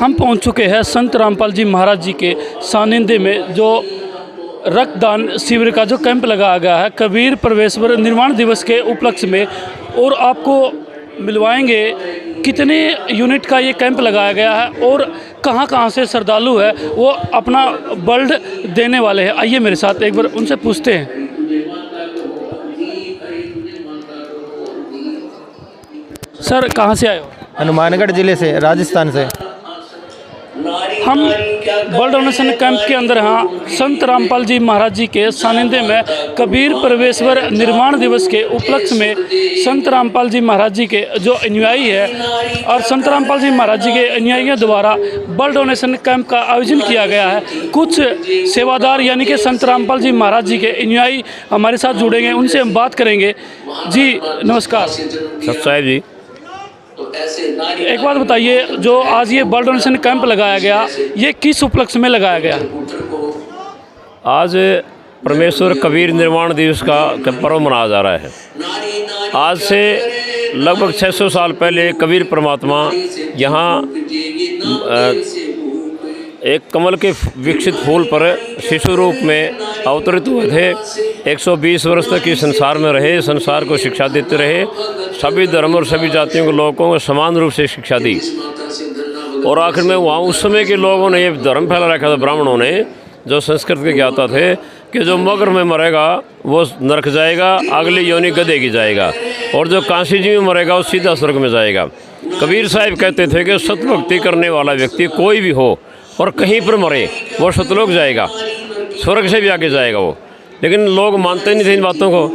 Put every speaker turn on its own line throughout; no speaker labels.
हम पहुंच चुके हैं संत रामपाल जी महाराज जी के सानिध्य में, जो रक्तदान शिविर का जो कैंप लगाया गया है कबीर परमेश्वर निर्वाण दिवस के उपलक्ष्य में। और आपको मिलवाएंगे कितने यूनिट का ये कैंप लगाया गया है और कहां कहां से श्रद्धालु है वो अपना ब्लड देने वाले हैं। आइए मेरे साथ एक बार उनसे पूछते हैं। सर कहां से आए हो?
हनुमानगढ़ जिले से, राजस्थान से।
हम ब्लड डोनेशन कैंप के अंदर हाँ संत रामपाल जी महाराज जी के सानिध्य में कबीर परमेश्वर निर्वाण दिवस के उपलक्ष्य में संत रामपाल जी महाराज जी के जो अनुयायी है और संत रामपाल जी महाराज जी के अनुयायियों द्वारा ब्लड डोनेशन कैंप का आयोजन किया गया है। कुछ सेवादार यानी कि संत रामपाल जी महाराज जी के अनुयायी हमारे साथ जुड़ेंगे, उनसे हम बात करेंगे। जी नमस्कार।
सत्साहेब जी,
एक बात बताइए, जो आज ये ब्लड डोनेशन कैंप लगाया गया ये किस उपलक्ष्य में लगाया गया?
आज परमेश्वर कबीर निर्वाण दिवस का पर्व मनाया जा रहा है। आज से लगभग 600 साल पहले कबीर परमात्मा यहाँ एक कमल के विकसित फूल पर शिशु रूप में अवतरित हुए थे। 120 वर्ष तक इस संसार में रहे, संसार को शिक्षा देते रहे, सभी धर्म और सभी जातियों के लोगों को समान रूप से शिक्षा दी। और आखिर में वहाँ उस समय के लोगों ने ये धर्म फैला रखा था, ब्राह्मणों ने, जो संस्कृत के ज्ञाता थे, कि जो मगर में मरेगा वो नरक जाएगा, अगली योनि गधे की जाएगा, और जो काशी जी में मरेगा वो सीधा स्वर्ग में जाएगा। कबीर साहब कहते थे कि सतभक्ति करने वाला व्यक्ति कोई भी हो और कहीं पर मरे वो सतलोक जाएगा, स्वर्ग से भी आगे जाएगा वो। लेकिन लोग मानते नहीं थे इन बातों को।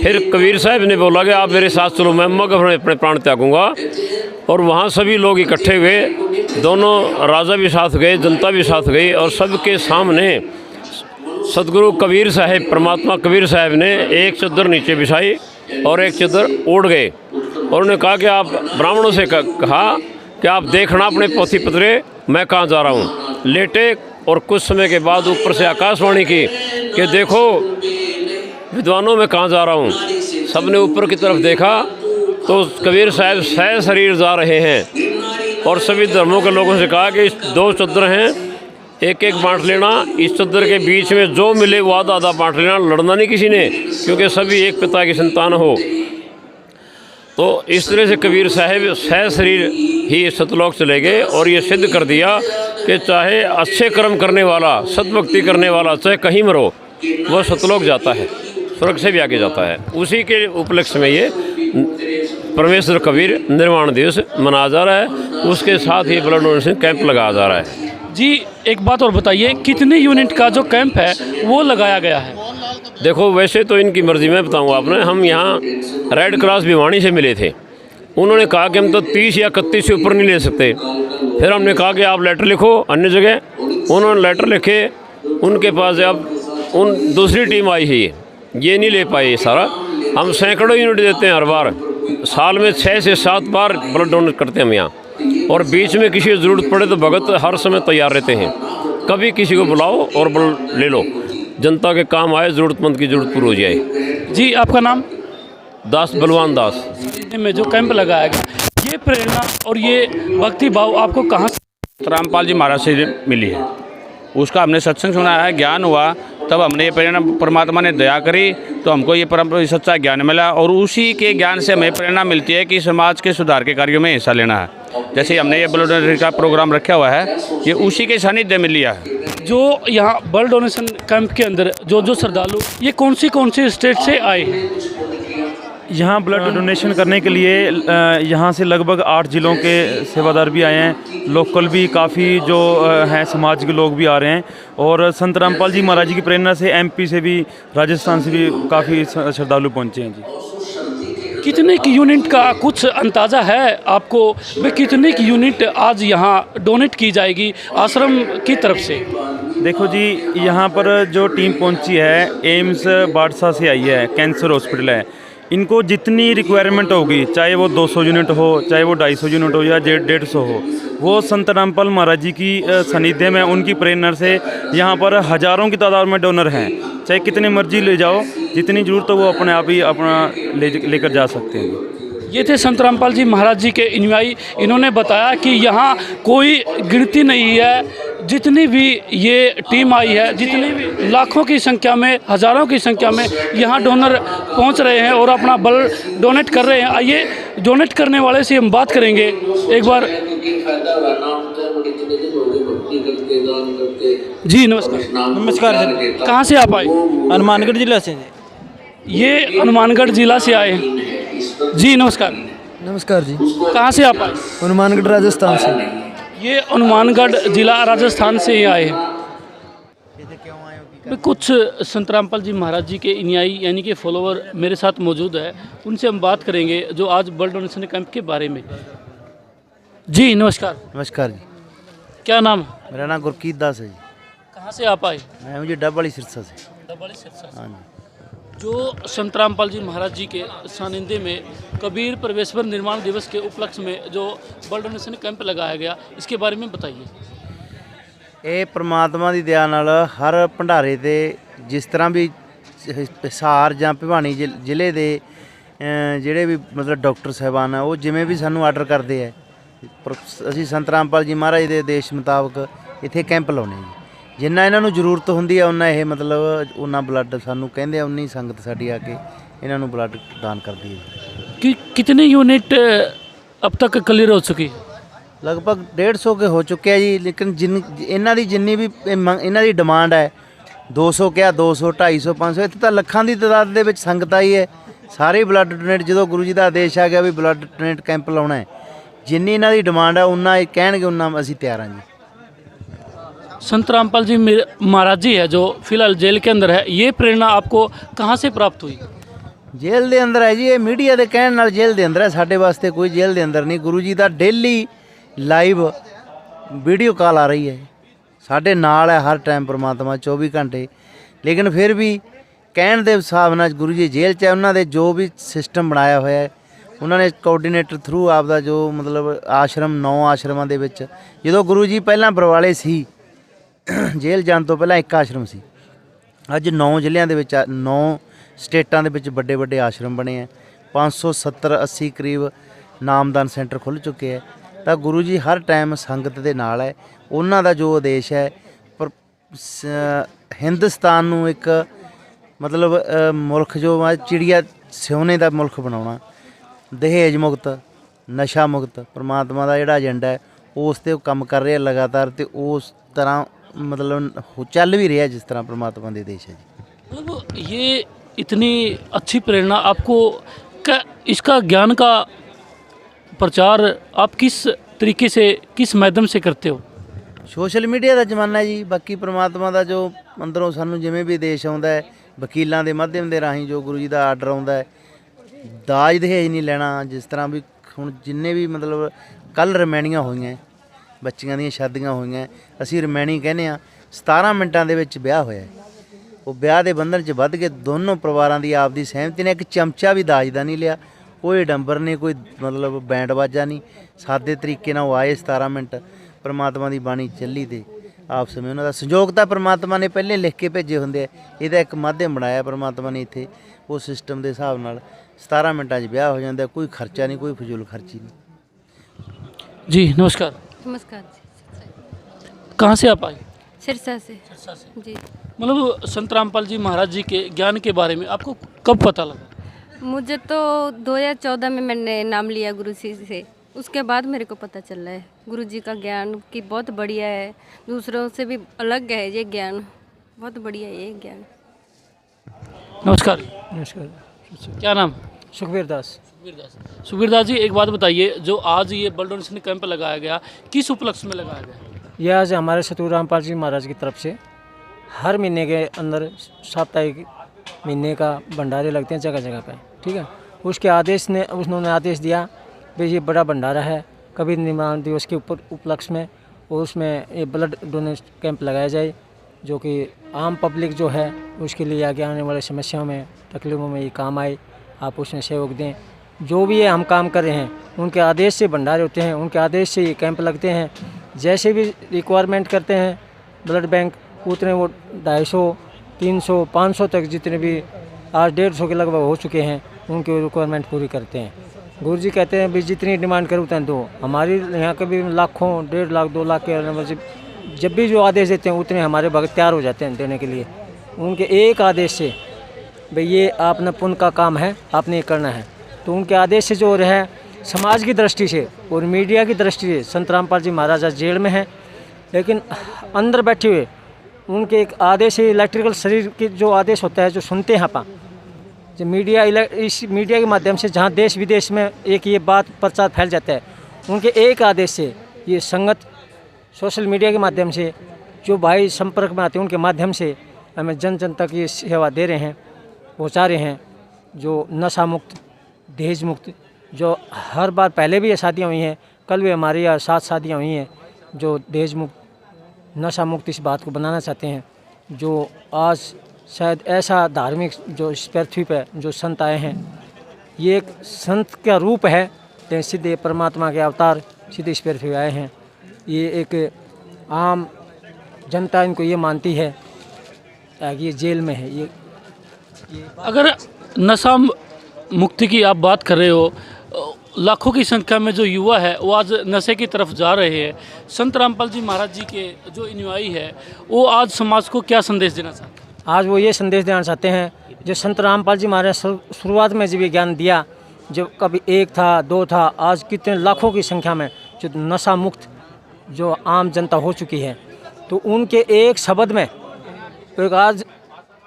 फिर कबीर साहब ने बोला कि आप मेरे साथ चलो, मैं मगर में अपने प्राण त्यागूंगा। और वहाँ सभी लोग इकट्ठे हुए, दोनों राजा भी साथ गए, जनता भी साथ गई, और सबके सामने सदगुरु कबीर साहब, परमात्मा कबीर साहब ने एक चद्दर नीचे बिछाई और एक चद्दर ओढ़ गए। और उन्होंने कहा कि आप ब्राह्मणों से कहा कि आप देखना अपने पोथी पत्रे मैं कहाँ जा रहा हूँ। लेटे और कुछ समय के बाद ऊपर से आकाशवाणी की कि देखो विद्वानों में कहाँ जा रहा हूँ। सबने ऊपर की तरफ देखा तो कबीर साहब सह शरीर जा रहे हैं। और सभी धर्मों के लोगों से कहा कि 2 चद्दर हैं, एक एक बांट लेना, इस चद्दर के बीच में जो मिले वो आधा आधा बांट लेना, लड़ना नहीं किसी ने, क्योंकि सभी एक पिता की संतान हो। तो इस तरह से कबीर साहब सह शरीर ही सतलोक चले गए और ये सिद्ध कर दिया कि चाहे अच्छे कर्म करने वाला, सद्भक्ति करने वाला, चाहे कहीं मरो, वह सतलोक जाता है, स्वर्ग से भी आगे जाता है। उसी के उपलक्ष्य में ये परमेश्वर कबीर निर्वाण दिवस मनाया जा रहा है। उसके साथ ही ब्लड डोनेशन कैंप लगाया जा रहा है।
जी एक बात और बताइए, कितने यूनिट का जो कैंप है वो लगाया गया है?
देखो वैसे तो इनकी मर्जी में बताऊँगा आपने, हम यहाँ रेड क्रॉस भिवानी से मिले थे। उन्होंने कहा कि हम तो 30 या 31 से ऊपर नहीं ले सकते। फिर हमने कहा कि आप लेटर लिखो अन्य जगह। उन्होंने लेटर लिखे, उनके पास अब उन दूसरी टीम आई है, ये नहीं ले पाई सारा। हम सैकड़ों यूनिट देते हैं हर बार, साल में 6 से 7 बार ब्लड डोनेट करते हैं हम यहाँ। और बीच में किसी को ज़रूरत पड़े तो भगत हर समय तैयार रहते हैं, कभी किसी को बुलाओ और ब्लड ले लो, जनता के काम आए, ज़रूरतमंद की ज़रूरत पूरी हो जाए।
जी आपका नाम?
दास, बलवान दास।
में जो कैंप लगाया गया, ये प्रेरणा और ये भक्ति भाव आपको कहाँ से?
रामपाल जी महाराज से मिली है। उसका हमने सत्संग सुना है, ज्ञान हुआ, तब हमने ये प्रेरणा, परमात्मा ने दया करी तो हमको ये परम सच्चा ज्ञान मिला। और उसी के ज्ञान से हमें प्रेरणा मिलती है कि समाज के सुधार के कार्यों में हिस्सा लेना है। जैसे हमने ये ब्लड डोनेशन का प्रोग्राम रखा हुआ है, ये उसी के सानिध्य में लिया है।
जो यहाँ ब्लड डोनेशन कैंप के अंदर जो श्रद्धालु, ये कौन सी स्टेट से आए हैं?
यहाँ ब्लड डोनेशन करने के लिए यहाँ से लगभग 8 जिलों के सेवादार भी आए हैं, लोकल भी काफ़ी जो हैं समाज के लोग भी आ रहे हैं। और संत रामपाल जी महाराज जी की प्रेरणा से MP से भी, राजस्थान से भी काफ़ी श्रद्धालु पहुँचे हैं। जी
कितने की यूनिट का कुछ अंदाज़ा है आपको, वे कितने की यूनिट आज यहाँ डोनेट की जाएगी आश्रम की तरफ से?
देखो जी, यहाँ पर जो टीम पहुँची है एम्स बादशाह से आई है, कैंसर हॉस्पिटल है। इनको जितनी रिक्वायरमेंट होगी, चाहे वो 200 यूनिट हो, चाहे वो 250 यूनिट हो या 150 हो, वो संत रामपाल महाराज जी की सानिध्य में, उनकी प्रेरणा से यहाँ पर हज़ारों की तादाद में डोनर हैं। चाहे कितने मर्जी ले जाओ, जितनी ज़रूरत हो वो अपने आप ही अपना लेकर जा सकते हैं।
ये थे संत रामपाल जी महाराज जी के अनुयायी। इन्होंने बताया कि यहाँ कोई गिनती नहीं है, जितनी भी ये टीम आई है, जितनी भी लाखों की संख्या में, हज़ारों की संख्या में यहाँ डोनर पहुँच रहे हैं और अपना ब्लड डोनेट कर रहे हैं। आइए डोनेट करने वाले से हम बात करेंगे एक बार। जी नमस्कार।
नमस्कार सर।
कहाँ से आप आए?
हनुमानगढ़ जिला से जी।
ये हनुमानगढ़ जिला से आए हैं। जी नमस्कार।
नमस्कार जी।
कहाँ से आप आए?
हनुमानगढ़ राजस्थान से।
ये हनुमानगढ़ जिला राजस्थान से ही आए हैं। मैं कुछ संत रामपाल जी महाराज जी के अनुयायी यानी कि फॉलोवर मेरे साथ मौजूद है, उनसे हम बात करेंगे जो आज ब्लड डोनेशन कैंप के बारे में। जी नमस्कार।
नमस्कार जी।
क्या नाम है?
मेरा नाम गुरकीत दास है जी।
कहाँ से आप आए?
मैं हूँ जी डब वाली सिरसा से।
डबवाली सिरसा से।
हाँ जी।
जो संत रामपाल जी महाराज जी के सानिध्य में कबीर परमेश्वर निर्माण दिवस के उपलक्ष्य में जो ब्लड डोनेशन कैंप लगाया गया, इसके बारे में बताइए।
ਇਹ ਪ੍ਰਮਾਤਮਾ ਦੀ ਦਇਆ ਨਾਲ ਹਰ ਭੰਡਾਰੇ ਤੇ ਜਿਸ ਤਰ੍ਹਾਂ ਵੀ ਹਿਸਾਰ ਜਾਂ ਭਿਵਾਨੀ ਜ਼ਿਲ੍ਹੇ ਦੇ ਜਿਹੜੇ ਵੀ ਮਤਲਬ ਡਾਕਟਰ ਸਾਹਿਬਾਨ ਆ ਉਹ ਜਿਵੇਂ ਵੀ ਸਾਨੂੰ ਆਰਡਰ ਕਰਦੇ ਆ, ਅਸੀਂ ਸੰਤ ਰਾਮਪਾਲ ਜੀ ਮਹਾਰਾਜ ਦੇ ਆਦੇਸ਼ ਮੁਤਾਬਕ ਇੱਥੇ ਕੈਂਪ ਲਾਉਣੇ ਜੀ। ਜਿੰਨਾ ਇਹਨਾਂ ਨੂੰ ਜ਼ਰੂਰਤ ਹੁੰਦੀ ਆ ਉਹਨਾਂ ਇਹ ਮਤਲਬ ਉਹਨਾਂ ਬਲੱਡ ਸਾਨੂੰ ਕਹਿੰਦੇ ਆ, ਉਨੀ ਸੰਗਤ ਸਾਡੀ ਆ ਕੇ ਇਹਨਾਂ ਨੂੰ ਬਲੱਡ ਦਾਨ ਕਰਦੀ ਹੈ ਜੀ।
कितने यूनिट अब तक क्लियर हो चुकी?
ਲਗਭਗ 150 ਕੇ ਹੋ ਚੁੱਕਿਆ ਜੀ। ਲੇਕਿਨ ਇਹਨਾਂ ਦੀ ਜਿੰਨੀ ਵੀ ਇਹਨਾਂ ਦੀ ਡਿਮਾਂਡ ਹੈ 200 ਕਿਹਾ, 200 250 500 ਇੱਥੇ ਤਾਂ ਲੱਖਾਂ ਦੀ ਤਾਦਾਦ ਦੇ ਵਿੱਚ ਸੰਗਤ ਆਈ ਹੈ। ਸਾਰੇ ਬਲੱਡ ਡੋਨੇਟ ਜਦੋਂ ਗੁਰੂ ਜੀ ਦਾ ਆਦੇਸ਼ ਆ ਗਿਆ ਵੀ ਬਲੱਡ ਡੋਨੇਟ ਕੈਂਪ ਲਾਉਣਾ ਹੈ, ਜਿੰਨੀ ਇਹਨਾਂ ਦੀ ਡਿਮਾਂਡ ਹੈ ਉਹਨਾਂ ਇਹ ਕਹਿਣਗੇ ਉਹਨਾਂ ਅਸੀਂ ਤਿਆਰ ਹਾਂ ਜੀ।
संत रामपाल जी महाराज जी है जो फिलहाल जेल के अंदर है, ये प्रेरणा आपको कहाँ से प्राप्त हुई?
ਜੇਲ੍ਹ ਦੇ ਅੰਦਰ ਹੈ ਜੀ। ਇਹ ਮੀਡੀਆ ਦੇ ਕਹਿਣ ਨਾਲ ਜੇਲ੍ਹ ਦੇ ਅੰਦਰ ਹੈ, ਸਾਡੇ ਵਾਸਤੇ ਕੋਈ ਜੇਲ੍ਹ ਦੇ ਅੰਦਰ ਨਹੀਂ। ਗੁਰੂ ਜੀ ਦਾ ਡੇਲੀ ਲਾਈਵ ਵੀਡੀਓ ਕਾਲ ਆ ਰਹੀ ਹੈ, ਸਾਡੇ ਨਾਲ ਹੈ ਹਰ ਟਾਈਮ ਪ੍ਰਮਾਤਮਾ 24 ਘੰਟੇ। ਲੇਕਿਨ ਫਿਰ ਵੀ ਕਹਿਣ ਦੇ ਹਿਸਾਬ ਨਾਲ ਗੁਰੂ ਜੀ ਜੇਲ੍ਹ 'ਚ ਹੈ, ਉਹਨਾਂ ਦੇ ਜੋ ਵੀ ਸਿਸਟਮ ਬਣਾਇਆ ਹੋਇਆ ਹੈ ਉਹਨਾਂ ਨੇ ਕੋਆਰਡੀਨੇਟਰ ਥਰੂ ਆਪਦਾ ਜੋ ਮਤਲਬ ਆਸ਼ਰਮ 9 ਆਸ਼ਰਮਾਂ ਦੇ ਵਿੱਚ, ਜਦੋਂ ਗੁਰੂ ਜੀ ਪਹਿਲਾਂ ਬਰਵਾਲੇ ਸੀ ਜੇਲ੍ਹ ਜਾਣ ਤੋਂ ਪਹਿਲਾਂ ਇੱਕ ਆਸ਼ਰਮ ਸੀ, ਅੱਜ 9 ਜ਼ਿਲ੍ਹਿਆਂ ਦੇ ਵਿੱਚ 9 ਸਟੇਟਾਂ ਦੇ ਵਿੱਚ ਵੱਡੇ ਵੱਡੇ ਆਸ਼ਰਮ ਬਣੇ ਆ। 570-80 ਕਰੀਬ ਨਾਮਦਾਨ ਸੈਂਟਰ ਖੁੱਲ੍ਹ ਚੁੱਕੇ ਹੈ। ਤਾਂ ਗੁਰੂ ਜੀ ਹਰ ਟਾਈਮ ਸੰਗਤ ਦੇ ਨਾਲ ਹੈ। ਉਹਨਾਂ ਦਾ ਜੋ ਆਦੇਸ਼ ਹੈ ਪਰ ਹਿੰਦੁਸਤਾਨ ਨੂੰ ਇੱਕ ਮਤਲਬ ਮੁਲਕ ਜੋ ਚਿੜੀਆ ਸੋਨੇ ਦਾ ਮੁਲਕ ਬਣਾਉਣਾ, ਦਹੇਜ ਮੁਕਤ, ਨਸ਼ਾ ਮੁਕਤ, ਪ੍ਰਮਾਤਮਾ ਦਾ ਜਿਹੜਾ ਏਜੰਡਾ ਹੈ ਉਸ 'ਤੇ ਉਹ ਕੰਮ ਕਰ ਰਿਹਾ ਲਗਾਤਾਰ, ਅਤੇ ਉਸ ਤਰ੍ਹਾਂ मतलब ਚੱਲ भी रहा है जिस तरह परमात्मा के देश है जी।
मतलब ये इतनी अच्छी प्रेरणा आपको इसका ज्ञान का प्रचार आप किस तरीके से, किस माध्यम से करते हो?
सोशल मीडिया का जमाना है जी। बाकी परमात्मा का जो अंदरों सानू जिमें भी देश आता है, वकीलों के माध्यम के राही जो गुरु जी का आर्डर आता है, दाज दहेज नहीं लेना। जिस तरह भी हुण जिन्ने भी मतलब कल रमैनियां हुई ਬੱਚੀਆਂ ਦੀਆਂ ਸ਼ਾਦੀਆਂ ਹੋਈਆਂ, ਅਸੀਂ ਰਮੈਣੀ ਕਹਿੰਦੇ ਆ। 17 ਮਿੰਟਾਂ ਦੇ ਵਿੱਚ ਵਿਆਹ ਹੋਇਆ। ਉਹ ਵਿਆਹ ਦੇ ਬੰਧਨ 'ਚ ਵੱਧ ਕੇ ਦੋਨੋਂ ਪਰਿਵਾਰਾਂ ਦੀ ਆਪਦੀ ਸਹਿਮਤੀ ਨੇ ਇੱਕ ਚਮਚਾ ਵੀ ਦਾਜ ਦਾ ਨਹੀਂ ਲਿਆ, ਕੋਈ ਡੰਬਰ ਨਹੀਂ, ਕੋਈ ਮਤਲਬ ਬੈਂਡ ਬਾਜਾ ਨਹੀਂ, ਸਾਦੇ ਤਰੀਕੇ ਨਾਲ ਉਹ ਆਏ। 17 ਮਿੰਟ ਪਰਮਾਤਮਾ ਦੀ ਬਾਣੀ ਚੱਲੀ ਤੇ ਆਪਸ ਵਿੱਚ ਉਹਨਾਂ ਦਾ ਸੰਯੋਗ ਤਾਂ ਪਰਮਾਤਮਾ ਨੇ ਪਹਿਲੇ ਲਿਖ ਕੇ ਭੇਜੇ ਹੁੰਦੇ ਆ। ਇਹਦਾ ਇੱਕ ਮਾਧਿਅਮ ਬਣਾਇਆ ਪਰਮਾਤਮਾ ਨੇ ਇੱਥੇ, ਉਹ ਸਿਸਟਮ ਦੇ ਹਿਸਾਬ ਨਾਲ 17 ਮਿੰਟਾਂ 'ਚ ਵਿਆਹ ਹੋ ਜਾਂਦਾ। ਕੋਈ ਖਰਚਾ ਨਹੀਂ, ਕੋਈ ਫਜ਼ੂਲ ਖਰਚੀ नहीं।
जी नमस्कार।
नमस्कार जी।
कहाँ से आप आए?
सिरसा से।
सिरसा से।
जी।
मतलब संत रामपाल जी महाराज जी के ज्ञान के बारे में आपको कब पता लगा?
मुझे तो 2014 में मैंने नाम लिया गुरु जी से, उसके बाद मेरे को पता चल रहा है गुरु जी का ज्ञान कि बहुत बढ़िया है, दूसरों से भी अलग है ये ज्ञान, बहुत बढ़िया है ये ज्ञान।
नमस्कार।
नमस्कार।
क्या नाम?
सुखबीर दास।
सुखबीर दास जी, एक बात बताइए, जो आज ये ब्लड डोनेशन कैंप लगाया गया, किस उपलक्ष्य में लगाया गया?
ये आज हमारे सतगुरु रामपाल जी महाराज की तरफ से हर महीने के अंदर साप्ताहिक महीने का भंडारे लगते हैं जगह जगह पे, ठीक है। उसके आदेश ने उन्होंने आदेश दिया भाई ये बड़ा भंडारा है कबीर निर्माण दिवस के ऊपर उपलक्ष्य में, और उसमें ये ब्लड डोनेशन कैंप लगाया जाए, जो कि आम पब्लिक जो है उसके लिए आगे आने वाले समस्याओं में, तकलीफ़ों में ये काम आए। आप उसमें सहयोग दें। जो भी ये हम काम कर रहे हैं उनके आदेश से भंडारे होते हैं, उनके आदेश से ये कैंप लगते हैं। जैसे भी रिक्वायरमेंट करते हैं ब्लड बैंक, उतने वो 250, 300, 500 तक जितने भी आज 150 के लगभग हो चुके हैं, उनकी रिक्वायरमेंट पूरी करते हैं। गुरु जी कहते हैं भी जितनी डिमांड करो उतना दो। हमारी यहाँ के भी लाखों 1.5 लाख 2 लाख के जब भी जो आदेश देते हैं उतने हमारे भक्त तैयार हो जाते हैं देने के लिए। उनके एक आदेश से भाई ये आपने पुण्य का काम है, आपने ये करना है, तो उनके आदेश से जो रहे समाज की दृष्टि से और मीडिया की दृष्टि से संत रामपाल जी महाराज आज जेल में हैं, लेकिन अंदर बैठे हुए उनके एक आदेश है, इलेक्ट्रिकल शरीर के जो आदेश होता है जो सुनते हैं अपन, जो मीडिया इस मीडिया के माध्यम से जहाँ देश विदेश में एक ये बात प्रचार फैल जाता है, उनके एक आदेश से ये संगत सोशल मीडिया के माध्यम से जो भाई संपर्क में आते हैं उनके माध्यम से हमें जन जन तक ये सेवा दे रहे हैं, पहुँचा रहे हैं। जो नशा मुक्त, दहेज मुक्त, जो हर बार पहले भी ये शादियाँ हुई हैं, कल भी हमारे यहाँ 7 शादियाँ हुई हैं, जो दहेज मुक्त, नशा मुक्त इस बात को बनाना चाहते हैं। जो आज शायद ऐसा धार्मिक जो इस पृथ्वी पर जो संत आए हैं, ये एक संत का रूप है, लेकिन सीधे परमात्मा के अवतार सीधे इस पृथ्वी आए हैं। ये एक आम जनता इनको ये मानती है कि ये जेल में है। ये
अगर नशा मुक्ति की आप बात कर रहे हो, लाखों की संख्या में जो युवा है वो आज नशे की तरफ जा रहे हैं। संत रामपाल जी महाराज जी के जो अनुयायी है वो आज समाज को क्या संदेश देना चाहते हैं?
आज वो ये संदेश देना चाहते हैं, जो संत रामपाल जी महाराज शुरुआत में जब ये ज्ञान दिया, जब कभी 1 था 2 था, आज कितने लाखों की संख्या में जो नशा मुक्त जो आम जनता हो चुकी है, तो उनके एक शब्द में एक आज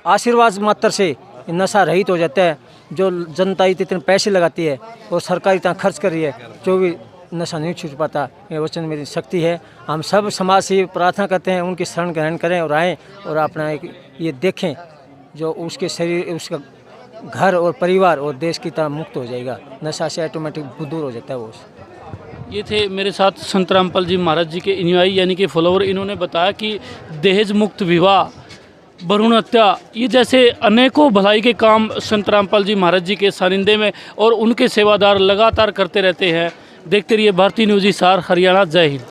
आशीर्वाद मात्र से नशा रहित हो जाता है। जो जनता इतने पैसे लगाती है और सरकार इतना खर्च कर रही है, जो भी नशा नहीं छूट पाता। ये वचन मेरी शक्ति है। हम सब समाज से प्रार्थना करते हैं उनकी शरण ग्रहण करें और आएँ और अपना एक ये देखें जो उसके शरीर, उसका घर और परिवार और देश की तरह मुक्त हो जाएगा। नशा से ऑटोमेटिक दूर हो जाता है वो।
ये थे मेरे साथ संत रामपाल जी महाराज जी के अनुयायी यानी कि फॉलोवर। इन्होंने बताया कि दहेज मुक्त विवाह, भ्रूण हत्या, ये जैसे अनेकों भलाई के काम संत रामपाल जी महाराज जी के सानिध्य में और उनके सेवादार लगातार करते रहते हैं। देखते रहिए भारतीय न्यूज़ हिसार, हरियाणा। जय हिंद।